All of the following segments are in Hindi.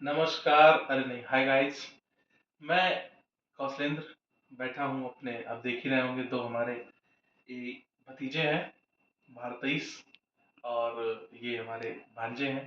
नमस्कार, अरे नहीं, हाय गाइस। मैं कौशलेंद्र बैठा हूँ अपने, आप देख ही रहे होंगे, दो हमारे ये भतीजे हैं, भारतेश और ये हमारे भांजे हैं।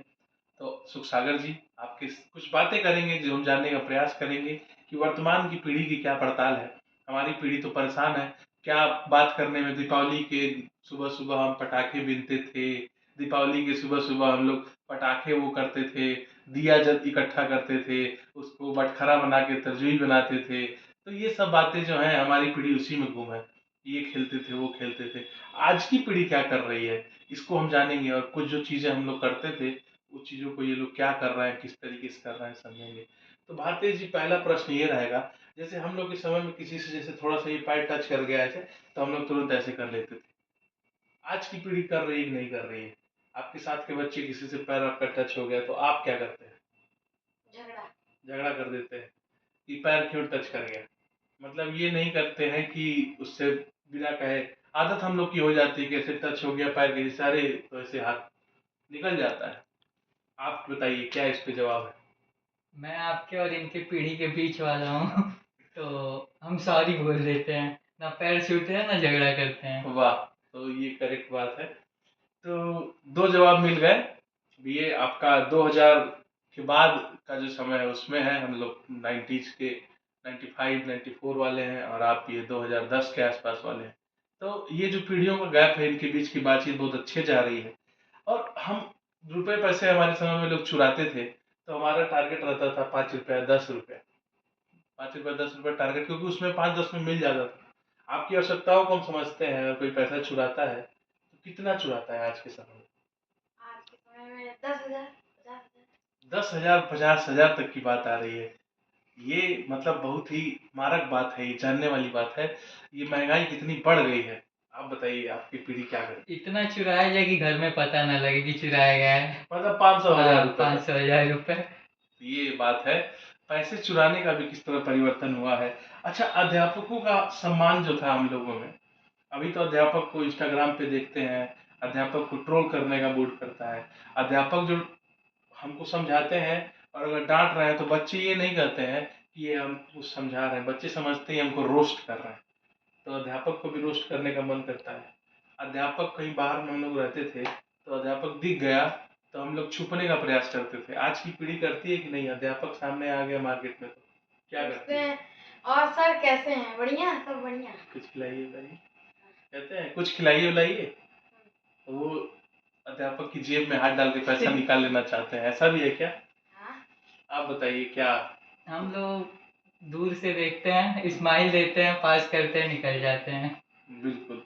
तो सुख सागर जी आपके कुछ बातें करेंगे जो हम जानने का प्रयास करेंगे कि वर्तमान की पीढ़ी की क्या पड़ताल है। हमारी पीढ़ी तो परेशान है, क्या बात करने में। दीपावली के सुबह सुबह हम पटाखे बीनते थे, दीपावली के सुबह सुबह हम लोग पटाखे वो करते थे, दिया जब इकट्ठा करते थे, उसको बटखरा बना के तरजुई बनाते थे। तो ये सब बातें जो है हमारी पीढ़ी उसी में गुम है, ये खेलते थे वो खेलते थे। आज की पीढ़ी क्या कर रही है इसको हम जानेंगे, और कुछ जो चीजें हम लोग करते थे उस चीजों को ये लोग क्या कर रहे हैं, किस तरीके से कर रहे हैं, समझेंगे। तो भारतीय जी, पहला प्रश्न ये रहेगा, जैसे हम लोग के समय में किसी से जैसे थोड़ा सा ये पैर टच कर गया ऐसे, तो हम लोग तुरंत ऐसे कर लेते थे। आज की पीढ़ी कर रही है कि नहीं कर रही है? आपके साथ के बच्चे किसी से पैर आपका टच हो गया तो आप क्या करते हैं? झगड़ा। झगड़ा कर देते हैं कि पैर क्यों टच कर गया। मतलब ये नहीं करते हैं कि उससे बिना कहे, आदत हम लोग की हो जाती है कि ऐसे टच हो गया पैर के सारे, तो ऐसे हाथ निकल जाता है। आप बताइए क्या इस पे जवाब है? मैं आपके और इनके पीढ़ी के बीच वाला हूँ। तो हम सॉरी बोल देते हैं, ना पैर छूते हैं ना झगड़ा करते हैं। वाह, तो ये करेक्ट बात है। तो दो जवाब मिल गए। ये आपका 2000 के बाद का जो समय है उसमें है, हम लोग 90s के 95 94 वाले हैं, और आप ये 2010 के आसपास वाले हैं। तो ये जो पीढ़ियों का गैप है, इनके बीच की बातचीत बहुत अच्छे जा रही है। और हम रुपए पैसे हमारे समय में लोग चुराते थे, तो हमारा टारगेट रहता था 5 रुपया 10 रुपया, 5 रुपया 10 रुपया टारगेट, क्योंकि उसमें 5-10 में मिल जाता था। आपकी आवश्यकताओं को हम समझते हैं, अगर कोई पैसा चुराता है तो कितना चुराता है आज के समय में? आज के समय में 10,000 50,000, 10,000 50,000 तक की बात आ रही है। ये मतलब बहुत ही मारक बात है, ये जानने वाली बात है। ये महंगाई कितनी बढ़ गई है। आप बताइए आपकी पीढ़ी क्या करे? इतना चुराया जाए कि घर में पता ना लगे कि चुराया गया है। मतलब 500,000 हाँ, रुपए पाँच तक। सौ हजार रुपये। ये बात है। पैसे चुराने का भी किस तरह परिवर्तन हुआ है। अच्छा, अध्यापकों का सम्मान जो था हम लोगों में, अभी तो अध्यापक को इंस्टाग्राम पे देखते हैं, अध्यापक को ट्रोल करने का मूड करता है। अध्यापक जो हमको समझाते हैं, और अगर डांट रहे हैं तो बच्चे ये नहीं कहते हैं कि ये हम कुछ समझा रहे हैं, बच्चे समझते हैं हमको रोस्ट कर रहे हैं। तो अध्यापक को भी रोस्ट करने का मन करता है। अध्यापक कहीं बाहर में हम लोग रहते थे, तो अध्यापक दिख गया तो हम लोग छुपने का प्रयास करते थे। आज की पीढ़ी करती है कि नहीं? अध्यापक सामने आ गया मार्केट में तो क्या करते हैं? और सर कैसे हैं? बढ़िया, सब बढ़िया। कुछ खिलाइए बताइए, कहते हैं कुछ खिलाइए बुलाइए, तो वो अध्यापक की जेब में हाथ डाल के पैसा निकाल लेना चाहते हैं। ऐसा भी है क्या? हाँ। आप बताइए क्या? हम लोग दूर से देखते हैं, स्माइल देते हैं, पास करते हैं, निकल जाते हैं। बिल्कुल।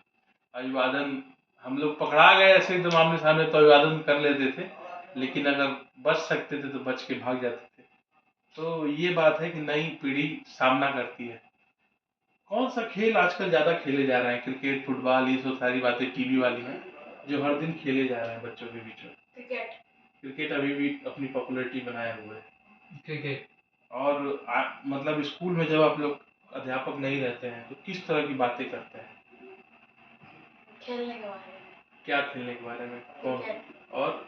अभिवादन, हम लोग पकड़ा गए ऐसे एकदम आमने सामने तो अभिवादन कर लेते थे, लेकिन अगर बच सकते थे तो बच के भाग जाते थे। तो ये बात है कि नई पीढ़ी सामना करती है। कौन सा खेल आजकल ज्यादा खेले जा रहे हैं? क्रिकेट, फुटबॉल, ये सब सारी बातें टीवी वाली हैं जो हर दिन खेले जा रहे हैं बच्चों के बीच में। क्रिकेट। क्रिकेट अभी भी अपनी पॉपुलैरिटी बनाए हुए है। क्रिकेट। और मतलब स्कूल में जब आप लोग अध्यापक नहीं रहते हैं तो किस तरह की बातें करते हैं? खेलने के बारे में। क्या खेलने के बारे में? कौन? और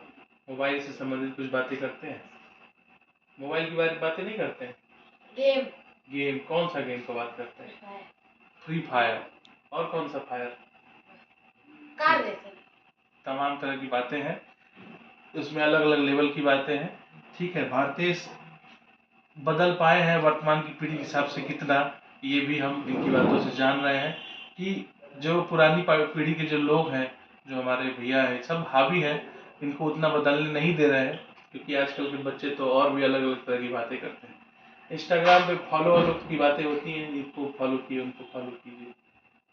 मोबाइल से संबंधित कुछ बातें करते हैं? मोबाइल की बातें नहीं करते हैं? गेम। गेम, कौन सा गेम की बात करते हैं? Free fire. और कौन सा फायर? Car racing. तमाम तरह की बातें हैं, उसमें अलग अलग लेवल की बातें हैं। ठीक है, भारतीय बदल पाए हैं वर्तमान की पीढ़ी के हिसाब से कितना, ये भी हम इनकी बातों से जान रहे हैं कि जो पुरानी पीढ़ी के जो लोग हैं, जो हमारे भैया हैं, सब हावी हैं, इनको उतना बदलने नहीं दे रहे हैं, क्योंकि आजकल के बच्चे तो और भी अलग अलग तरह की बातें करते हैं। इंस्टाग्राम पे फॉलो वालो की बातें होती हैं, इनको फॉलो कीजिए, उनको फॉलो कीजिए,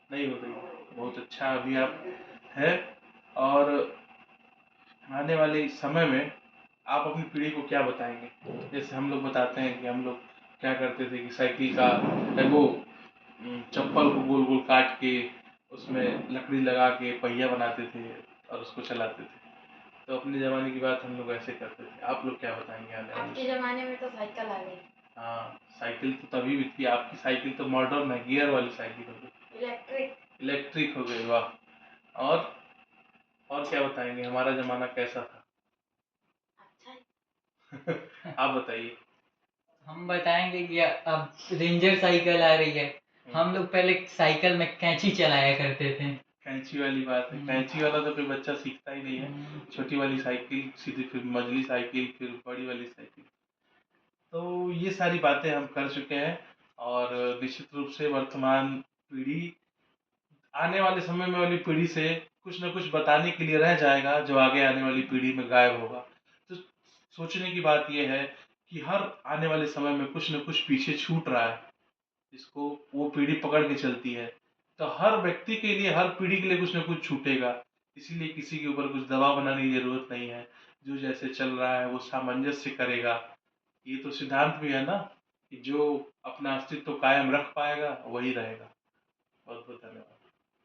नहीं हो रही। बहुत अच्छा अभी आप है। और आने वाले समय में आप अपनी पीढ़ी को क्या बताएंगे? जैसे हम लोग बताते हैं कि हम लोग क्या करते थे कि साइकिल का वो चप्पल को गोल गोल काट के उसमें लकड़ी लगा के पहिया बनाते थे और उसको चलाते थे। तो अपने ज़माने की बात हम लोग ऐसे करते थे। आप लोग क्या बताएंगे आने वाले? आपके ज़माने में तो साइकिल आ गई। हाँ, साइकिल तो तभी भी थी। आपकी साइकिल तो मॉडर्न है, गियर वाली साइकिल हो गई, इलेक्ट्रिक। इलेक्ट्रिक हो गई, वाह। और और क्या बताएंगे हमारा ज़माना कैसा था? अच्छा। आप बताइए। हम बताएंगे कि अब रेंजर साइकिल आ रही है। हम लोग पहले साइकिल में कैंची चलाया करते थे। कैंची वाली बात है, कैंची वाला तो कोई बच्चा सीखता ही नहीं है। छोटी वाली साइकिल सीधी, फिर मझली साइकिल, फिर बड़ी वाली साइकिल। तो ये सारी बातें हम कर चुके हैं, और निश्चित रूप से वर्तमान पीढ़ी आने वाले समय में वाली पीढ़ी से कुछ न कुछ बताने के लिए रह जाएगा, जो आगे आने वाली पीढ़ी में गायब होगा। तो सोचने की बात यह है कि हर आने वाले समय में कुछ न कुछ पीछे छूट रहा है, जिसको वो पीढ़ी पकड़ के चलती है। तो हर व्यक्ति के लिए, हर पीढ़ी के लिए कुछ न कुछ छूटेगा। इसीलिए किसी के ऊपर कुछ दबाव बनाने की जरूरत नहीं है। जो जैसे चल रहा है वो सामंजस्य करेगा। ये तो सिद्धांत भी है ना, कि जो अपना अस्तित्व कायम रख पाएगा वही रहेगा। बहुत बहुत धन्यवाद।